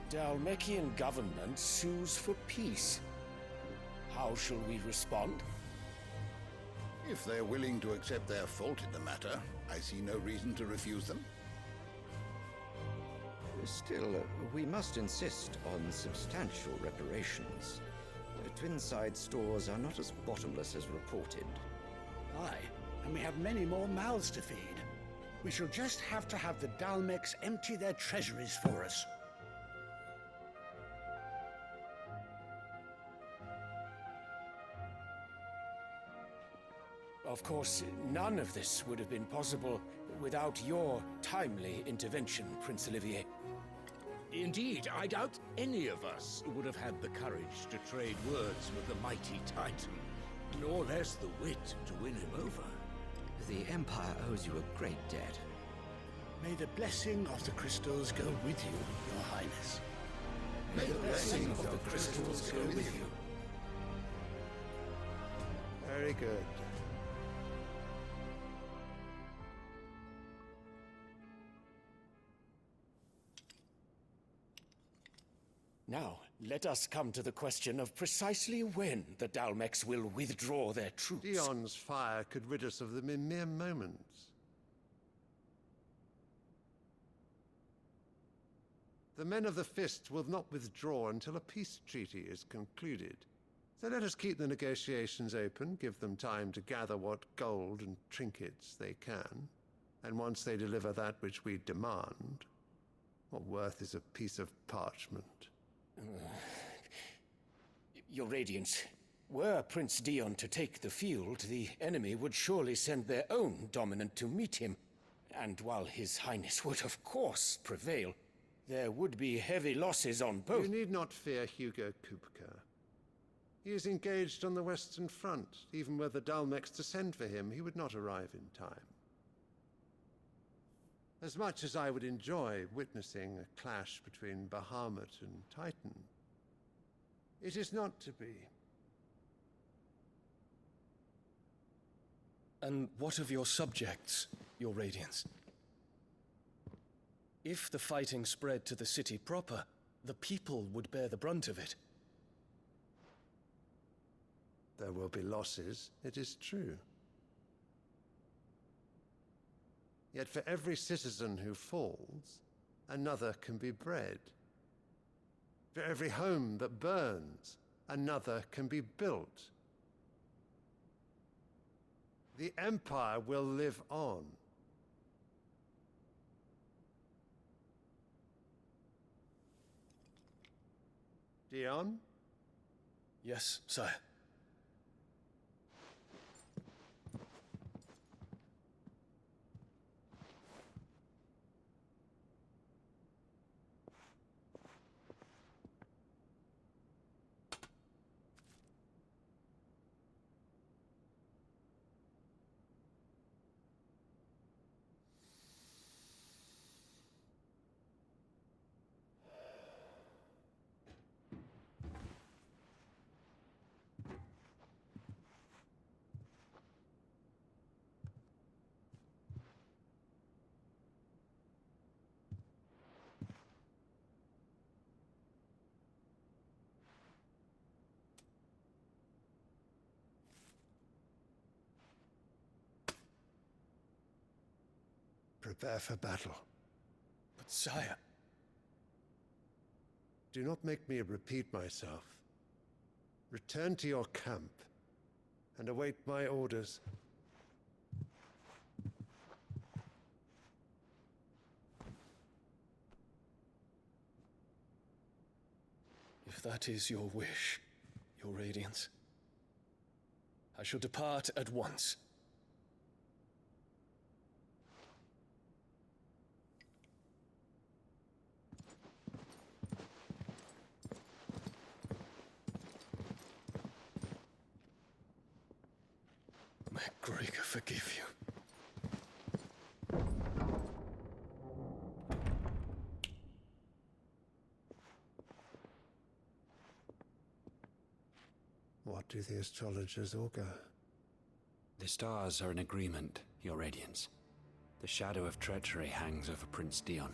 Dhalmekian government sues for peace. How shall we respond? If they're willing to accept their fault in the matter, I see no reason to refuse them. Still, we must insist on substantial reparations. Twinside stores are not as bottomless as reported. Aye, and we have many more mouths to feed. We shall just have to have the Dhalmeks empty their treasuries for us. Of course, none of this would have been possible without your timely intervention, Prince Olivier. Indeed, I doubt any of us would have had the courage to trade words with the mighty Titan, nor less the wit to win him over. The Empire owes you a great debt. May the blessing of the crystals go with you, Your Highness. May the blessing of the crystals go with you. Very good. Now, let us come to the question of precisely when the Dhalmeks will withdraw their troops. Dion's fire could rid us of them in mere moments. The men of the Fist will not withdraw until a peace treaty is concluded. So let us keep the negotiations open, give them time to gather what gold and trinkets they can. And once they deliver that which we demand, what worth is a piece of parchment? Your Radiance, were Prince Dion to take the field, the enemy would surely send their own dominant to meet him. And while His Highness would of course prevail, there would be heavy losses on both. You need not fear Hugo Kupka. He is engaged on the Western Front. Even were the Dhalmeks to send for him, he would not arrive in time. As much as I would enjoy witnessing a clash between Bahamut and Titan, it is not to be. And what of your subjects, Your Radiance? If the fighting spread to the city proper, the people would bear the brunt of it. There will be losses, it is true. Yet for every citizen who falls, another can be bred. For every home that burns, another can be built. The Empire will live on. Dion? Yes, sire. Prepare for battle. But sire... Do not make me repeat myself. Return to your camp and await my orders. If that is your wish, Your Radiance, I shall depart at once. May Greagor forgive you. What do the astrologers augur? The stars are in agreement, Your Radiance. The shadow of treachery hangs over Prince Dion.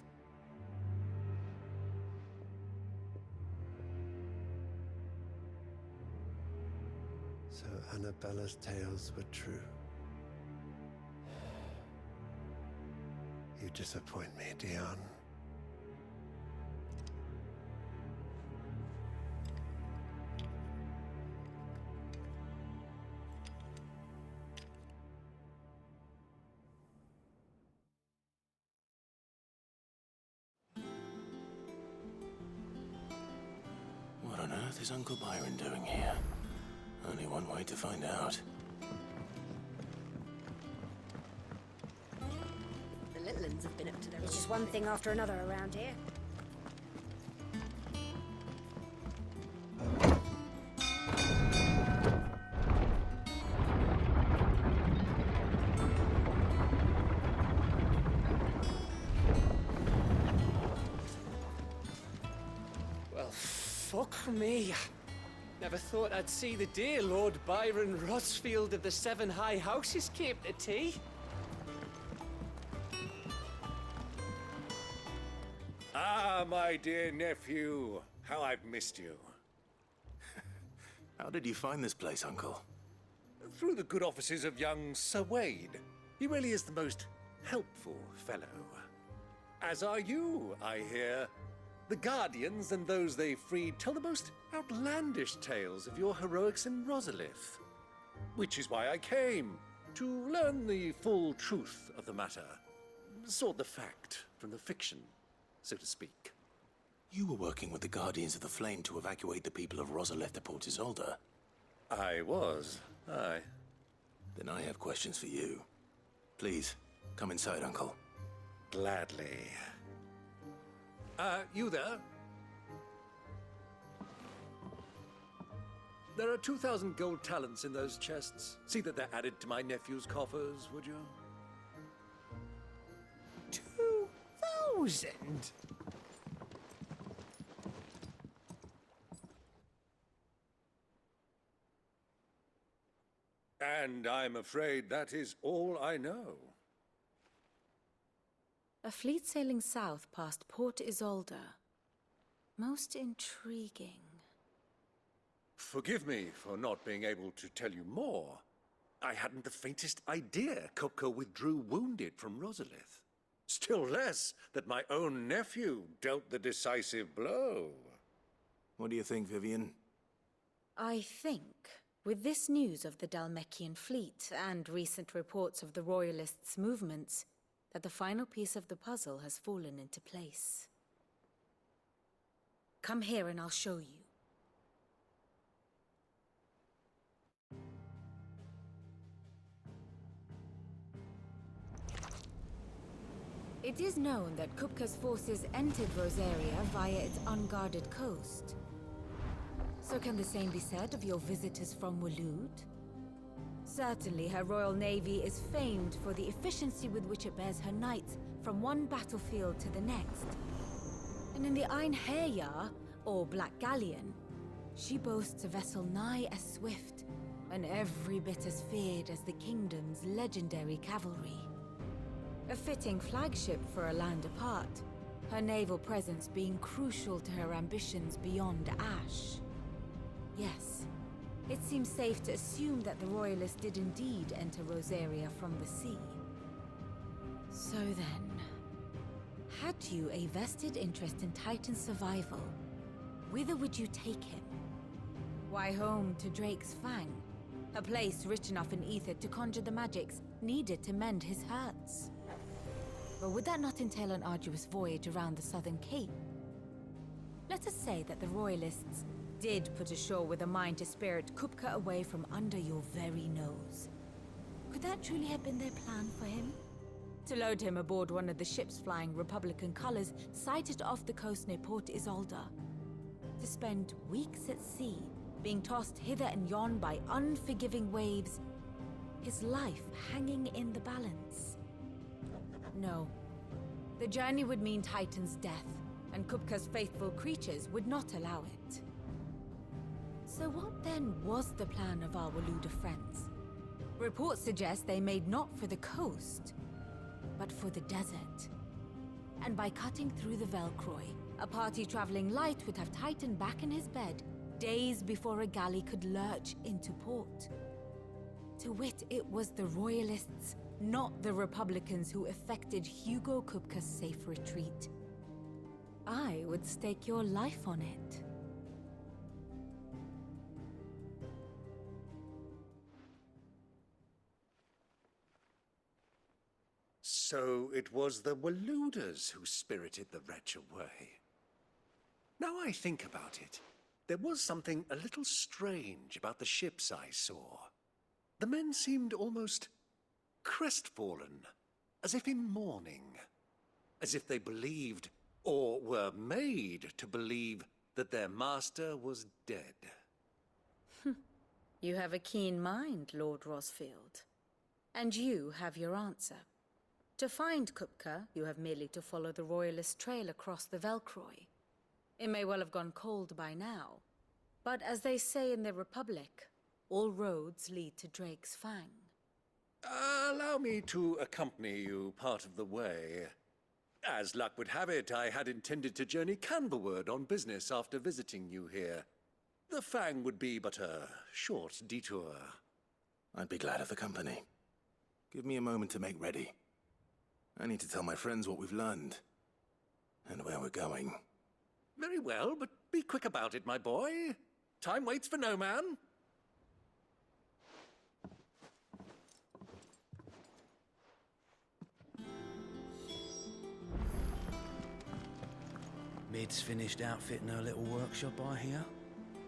Annabella's tales were true. You disappoint me, Dion. What on earth is Uncle Byron doing here? Only one way to find out. The Littlands have been up to their... It's just one thing after another around here. Well, fuck me. Never thought I'd see the day Lord Byron Rotsfield of the Seven High Houses came to tea. Ah, my dear nephew. How I've missed you. How did you find this place, Uncle? Through the good offices of young Sir Wade. He really is the most helpful fellow. As are you, I hear. The Guardians and those they freed tell the most outlandish tales of your heroics in Rosalith. Which is why I came, to learn the full truth of the matter. Sort the fact from the fiction, so to speak. You were working with the Guardians of the Flame to evacuate the people of Rosalith to Port Isolde. I was, aye. Then I have questions for you. Please, come inside, Uncle. Gladly. You there? There are 2,000 gold talents in those chests. See that they're added to my nephew's coffers, would you? 2,000? And I'm afraid that is all I know. A fleet sailing south past Port Isolde. Most intriguing. Forgive me for not being able to tell you more. I hadn't the faintest idea Kupka withdrew wounded from Rosalith. Still less that my own nephew dealt the decisive blow. What do you think, Vivian? I think, with this news of the Dhalmekian fleet and recent reports of the Royalists' movements, that the final piece of the puzzle has fallen into place. Come here and I'll show you. It is known that Kupka's forces entered Rosaria via its unguarded coast. So can the same be said of your visitors from Waloed? Certainly, her Royal Navy is famed for the efficiency with which it bears her knights from one battlefield to the next. And in the Einherjar, or Black Galleon, she boasts a vessel nigh as swift and every bit as feared as the kingdom's legendary cavalry. A fitting flagship for a land apart, her naval presence being crucial to her ambitions beyond Ash. Yes. It seems safe to assume that the Royalists did indeed enter Rosaria from the sea. So then, had you a vested interest in Titan's survival, whither would you take him? Why, home to Drake's Fang, a place rich enough in ether to conjure the magics needed to mend his hurts. But would that not entail an arduous voyage around the southern cape? Let us say that the Royalists did put ashore with a mind to spirit Kupka away from under your very nose. Could that truly have been their plan for him? To load him aboard one of the ships flying Republican colors sighted off the coast near Port Isolde. To spend weeks at sea, being tossed hither and yon by unforgiving waves, his life hanging in the balance. No. The journey would mean Titan's death, and Kupka's faithful creatures would not allow it. So what then was the plan of our Waloed friends? Reports suggest they made not for the coast, but for the desert. And by cutting through the Velcroy, a party traveling light would have Titan back in his bed days before a galley could lurch into port. To wit, it was the Royalists, not the Republicans, who effected Hugo Kupka's safe retreat. I would stake your life on it. So it was the Waluders who spirited the wretch away. Now I think about it, there was something a little strange about the ships I saw. The men seemed almost crestfallen, as if in mourning, as if they believed, or were made to believe, that their master was dead. You have a keen mind, Lord Rosfield. And you have your answer. To find Kupka, you have merely to follow the Royalist trail across the Velcroy. It may well have gone cold by now, but as they say in the Republic, all roads lead to Drake's Fang. Allow me to accompany you part of the way. As luck would have it, I had intended to journey Canberward on business after visiting you here. The Fang would be but a short detour. I'd be glad of the company. Give me a moment to make ready. I need to tell my friends what we've learned, and where we're going. Very well, but be quick about it, my boy. Time waits for no man. Mid's finished outfitting her little workshop, I hear.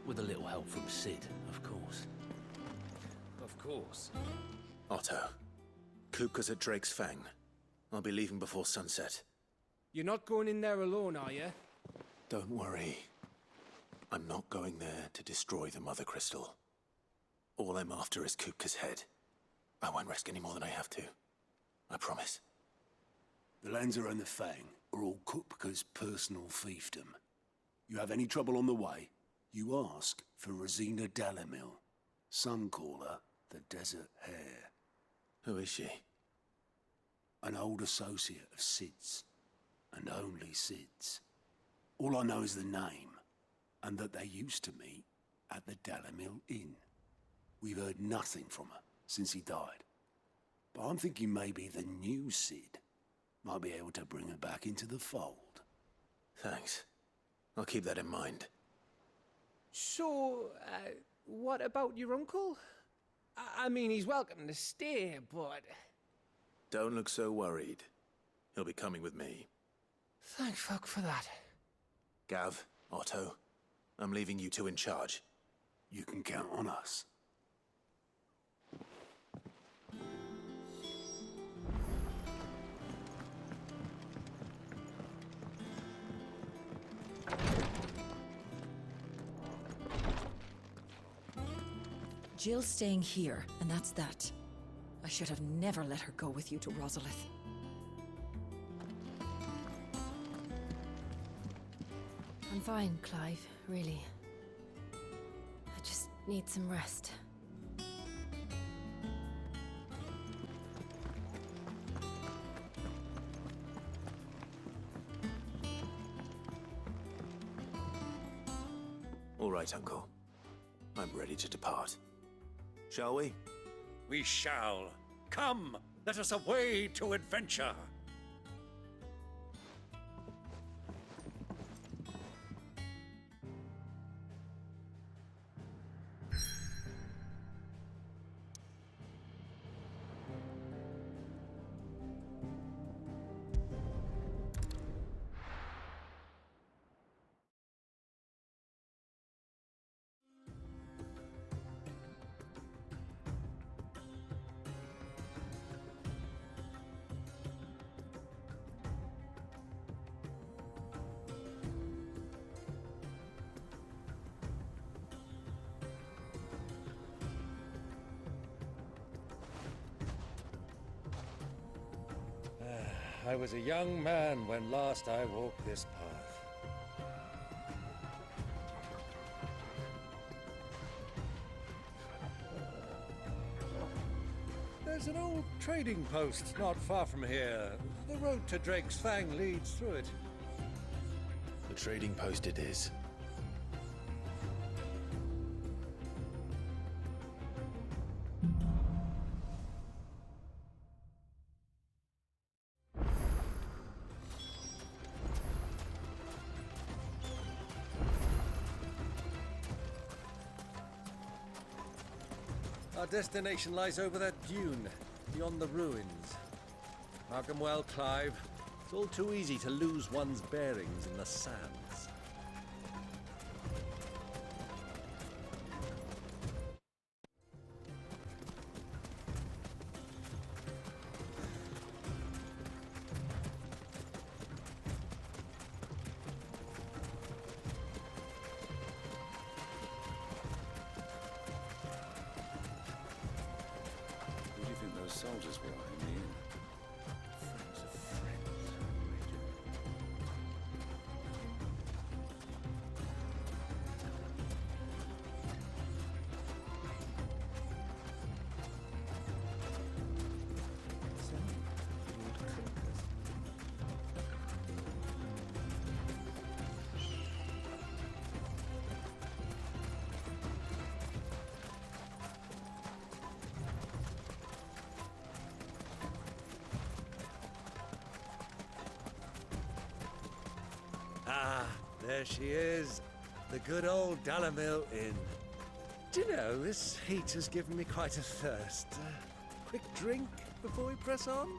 With a little help from Sid, of course. Of course. Otto, Kupka's at Drake's Fang. I'll be leaving before sunset. You're not going in there alone, are you? Don't worry. I'm not going there to destroy the Mother Crystal. All I'm after is Kupka's head. I won't risk any more than I have to. I promise. The Lancer and the Fang are all Kupka's personal fiefdom. You have any trouble on the way, you ask for Rosina Dalimil. Some call her the Desert Hare. Who is she? An old associate of Sid's, and only Sid's. All I know is the name, and that they used to meet at the Dalimil Inn. We've heard nothing from her since he died. But I'm thinking maybe the new Sid might be able to bring her back into the fold. Thanks. I'll keep that in mind. So, what about your uncle? I mean, he's welcome to stay, but... Don't look so worried. He'll be coming with me. Thank fuck for that. Gav, Otto, I'm leaving you two in charge. You can count on us. Jill's staying here, and that's that. I should have never let her go with you to Rosalith. I'm fine, Clive, really. I just need some rest. All right, Uncle. I'm ready to depart. Shall we? We shall. Come, let us away to adventure. I was a young man when last I walked this path. There's an old trading post not far from here. The road to Drake's Fang leads through it. The trading post it is. Our destination lies over that dune, beyond the ruins. Mark 'em well, Clive. It's all too easy to lose one's bearings in the sands. Who do you think those soldiers were in the inn? Friends of friends. Ah, there she is. The good old Dalamil Inn. Do you know, this heat has given me quite a thirst. Quick drink before we press on?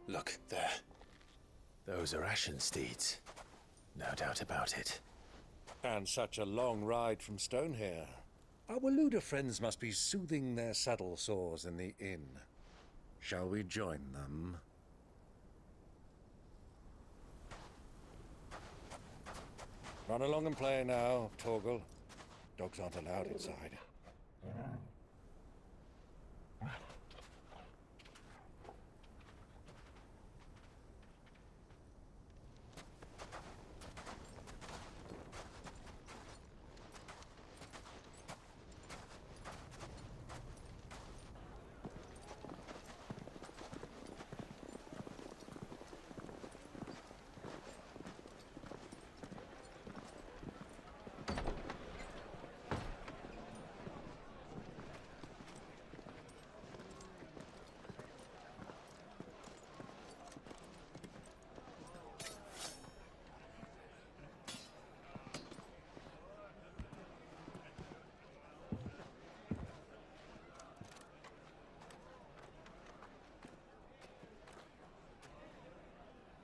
Look, there. Those are Ashen steeds. No doubt about it. And such a long ride from Stonehair. Our Waluda friends must be soothing their saddle sores in the inn. Shall we join them? Run along and play now, Torgal. Dogs aren't allowed inside.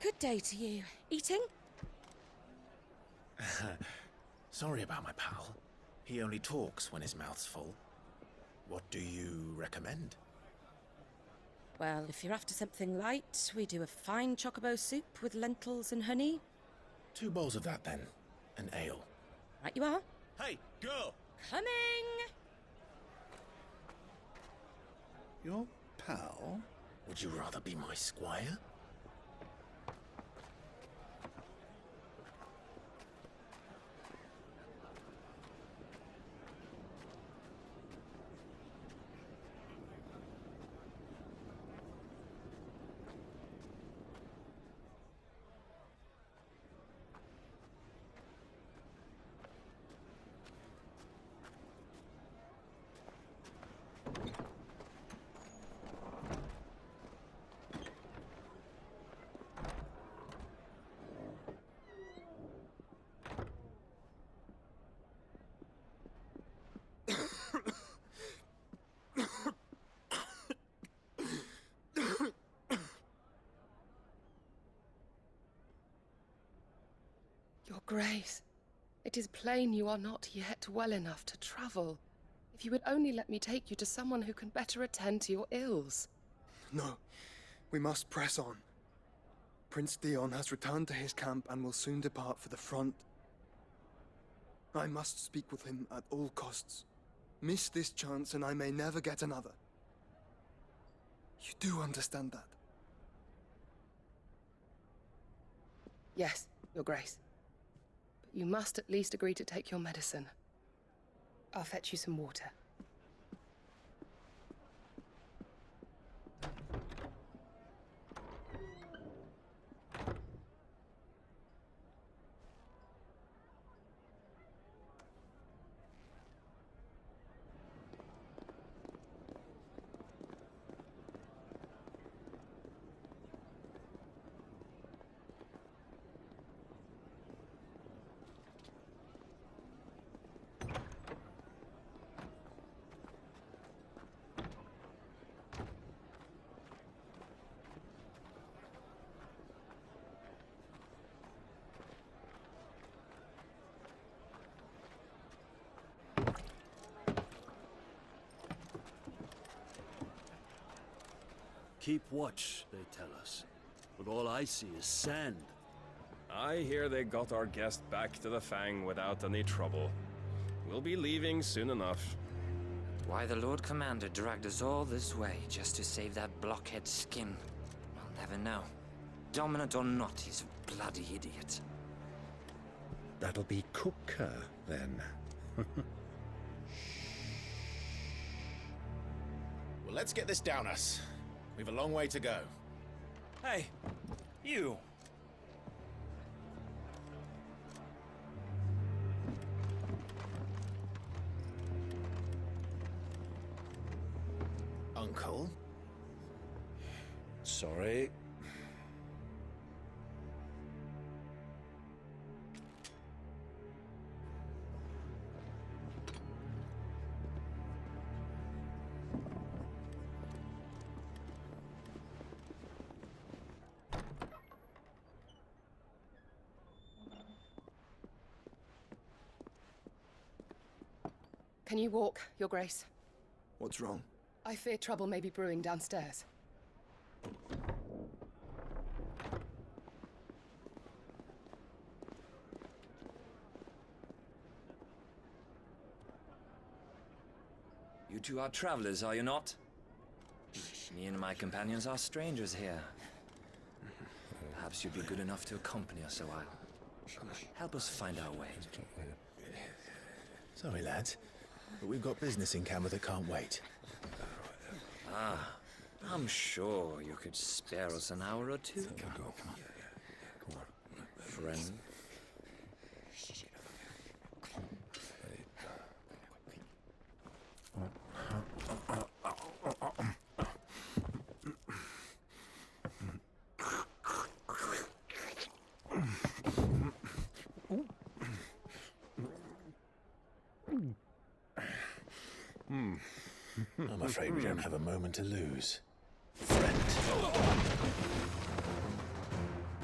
Good day to you. Eating? Sorry about my pal. He only talks when his mouth's full. What do you recommend? Well, if you're after something light, we do a fine chocobo soup with lentils and honey. 2 bowls of that, then. An ale. Right you are. Hey, girl! Coming! Your pal? Would you rather be my squire? Your Grace, it is plain you are not yet well enough to travel. If you would only let me take you to someone who can better attend to your ills. No, we must press on. Prince Dion has returned to his camp and will soon depart for the front. I must speak with him at all costs. Miss this chance and I may never get another. You do understand that? Yes, Your Grace. But You must at least agree to take your medicine. I'll fetch you some water. Keep watch, they tell us. But all I see is sand. I hear they got our guest back to the Fang without any trouble. We'll be leaving soon enough. Why the Lord Commander dragged us all this way just to save that blockhead skin, I'll never know. Dominant or not, he's a bloody idiot. That'll be Kupka, then. Well, let's get this down us. We've a long way to go. Hey, you! Uncle? Sorry. Can you walk, Your Grace? What's wrong? I fear trouble may be brewing downstairs. You two are travelers, are you not? Me and my companions are strangers here. Perhaps you'd be good enough to accompany us a while. Help us find our way. Sorry, lads, but we've got business in Camber that can't wait. Ah, I'm sure you could spare us an hour or two. Friend. I'm afraid we don't have a moment to lose. Friend.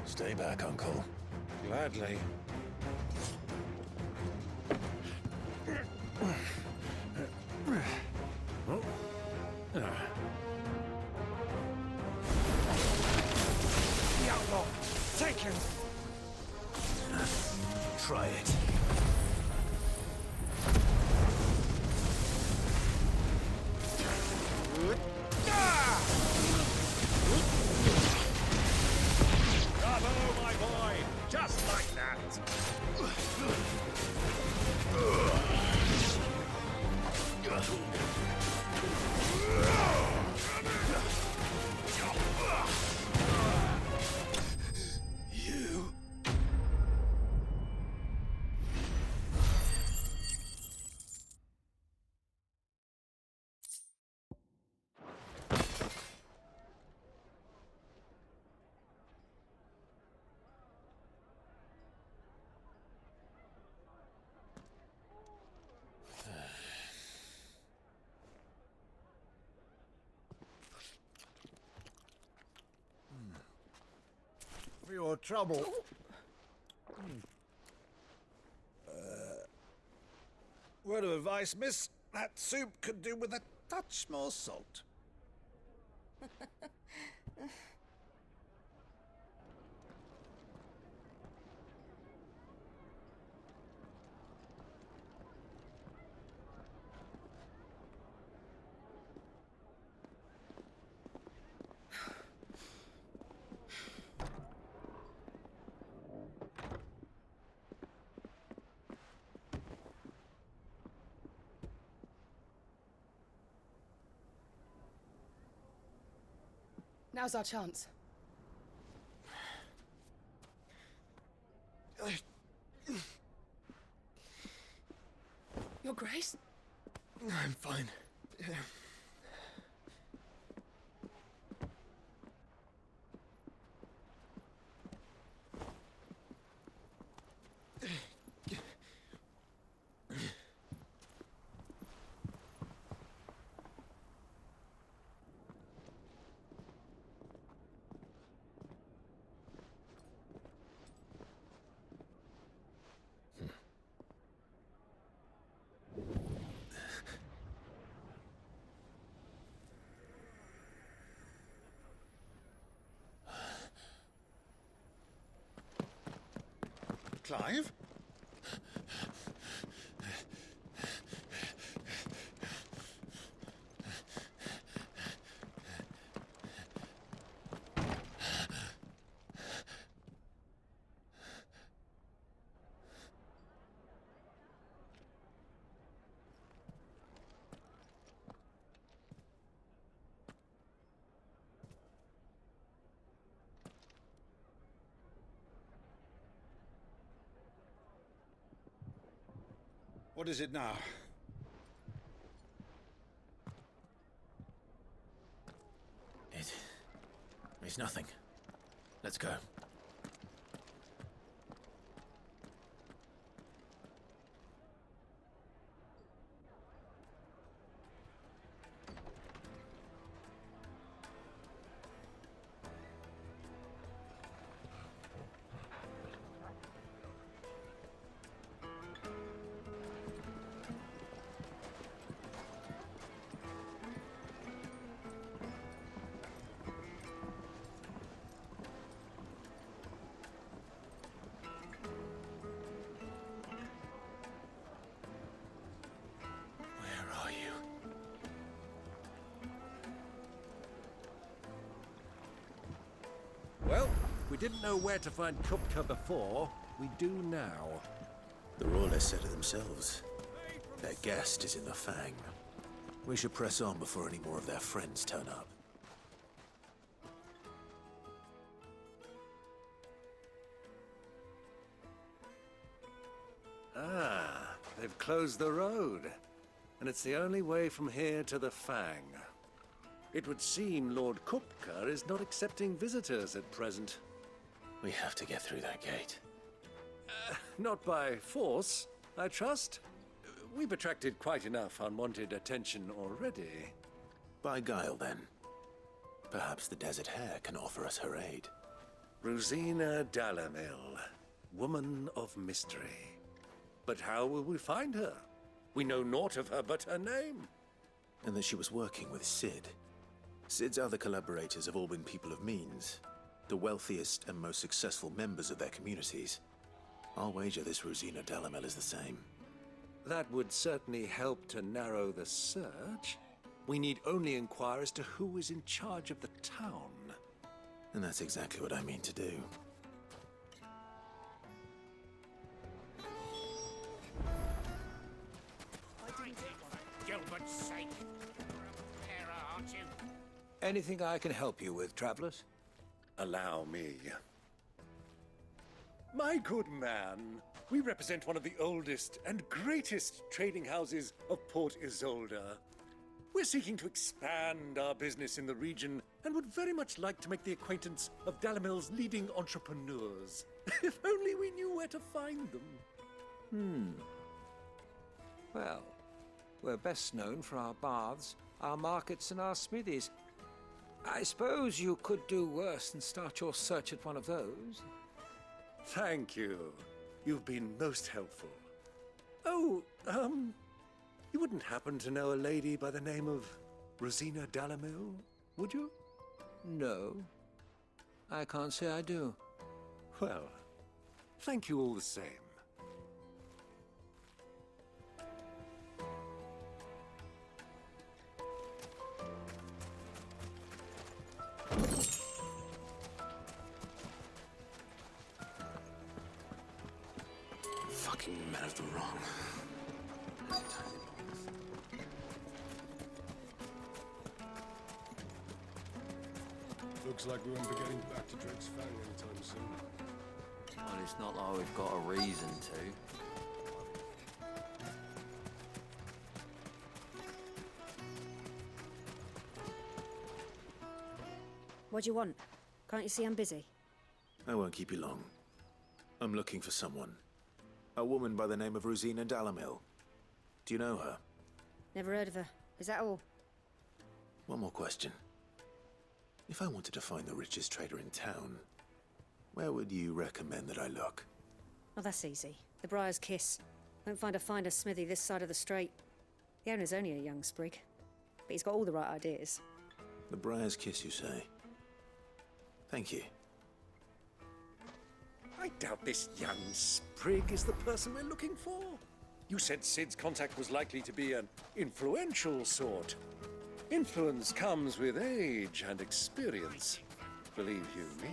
Stay back, Uncle. Gladly. The outlaw! Take him! Try it. Bravo, my boy! Just like that! You... For your trouble. Word of advice, miss. That soup could do with a touch more salt. Now's our chance. Your Grace? I'm fine. Clive? What is it now? It's nothing. Let's go. Well, we didn't know where to find Kupka before. We do now. The Royalists said it themselves. Their guest is in the Fang. We should press on before any more of their friends turn up. Ah, they've closed the road. And it's the only way from here to the Fang. It would seem Lord Kupka is not accepting visitors at present. We have to get through that gate. Not by force, I trust. We've attracted quite enough unwanted attention already. By guile, then. Perhaps the Desert Hare can offer us her aid. Rosina Dalamil, woman of mystery. But how will we find her? We know naught of her but her name. And that she was working with Cid. Cid's other collaborators have all been people of means, the wealthiest and most successful members of their communities. I'll wager this Rosina Dalamil is the same. That would certainly help to narrow the search. We need only inquire as to who is in charge of the town. And that's exactly what I mean to do. Gilbert's sake. Terror, aren't you? Anything I can help you with, travelers? Allow me. My good man, we represent one of the oldest and greatest trading houses of Port Isolde. We're seeking to expand our business in the region and would very much like to make the acquaintance of Dalamil's leading entrepreneurs. If only we knew where to find them. Well, we're best known for our baths, our markets, and our smithies. I suppose you could do worse than start your search at one of those. Thank you. You've been most helpful. Oh, you wouldn't happen to know a lady by the name of Rosina Dalamil, would you? No. I can't say I do. Well, thank you all the same. Fucking men of the wrong. Looks like we won't be getting back to Drake's Fang anytime soon. Well, it's not like we've got a reason to. What do you want? Can't you see I'm busy? I won't keep you long. I'm looking for someone. A woman by the name of Rosina Dalamil. Do you know her? Never heard of her. Is that all? One more question. If I wanted to find the richest trader in town, where would you recommend that I look? Oh, that's easy. The Briar's Kiss. Won't find a finer smithy this side of the strait. The owner's only a young sprig, but he's got all the right ideas. The Briar's Kiss, you say? Thank you. I doubt this young sprig is the person we're looking for. You said Sid's contact was likely to be an influential sort. Influence comes with age and experience, believe you me.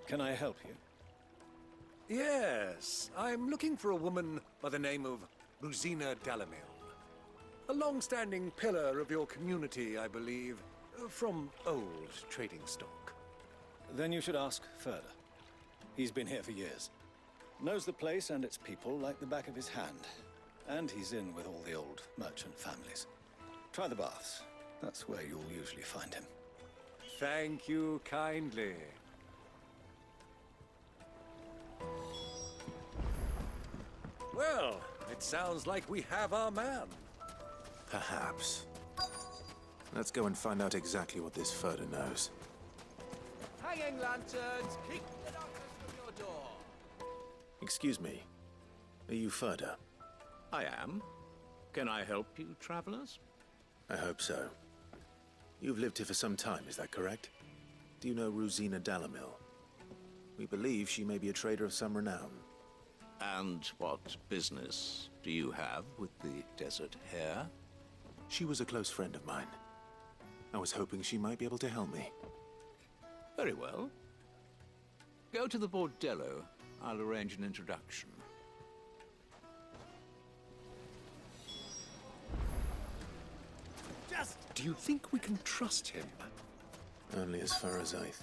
Can I help you? Yes, I'm looking for a woman by the name of Rosina Dalamil. A long-standing pillar of your community, I believe, from old trading stock. Then you should ask Furder. He's been here for years. Knows the place and its people like the back of his hand. And he's in with all the old merchant families. Try the baths. That's where you'll usually find him. Thank you kindly. Well, it sounds like we have our man. Perhaps. Let's go and find out exactly what this Furder knows. Hanging lanterns, keep the darkness from your door. Excuse me. Are you Furder? I am. Can I help you, travelers? I hope so. You've lived here for some time, is that correct? Do you know Rosina Dalamil? We believe she may be a trader of some renown. And what business do you have with the Desert Hare? She was a close friend of mine. I was hoping she might be able to help me. Very well. Go to the Bordello. I'll arrange an introduction. Do you think we can trust him? Only as far as I think.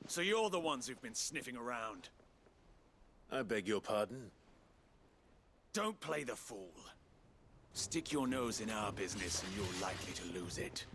So you're the ones who've been sniffing around. I beg your pardon? Don't play the fool. Stick your nose in our business and you're likely to lose it.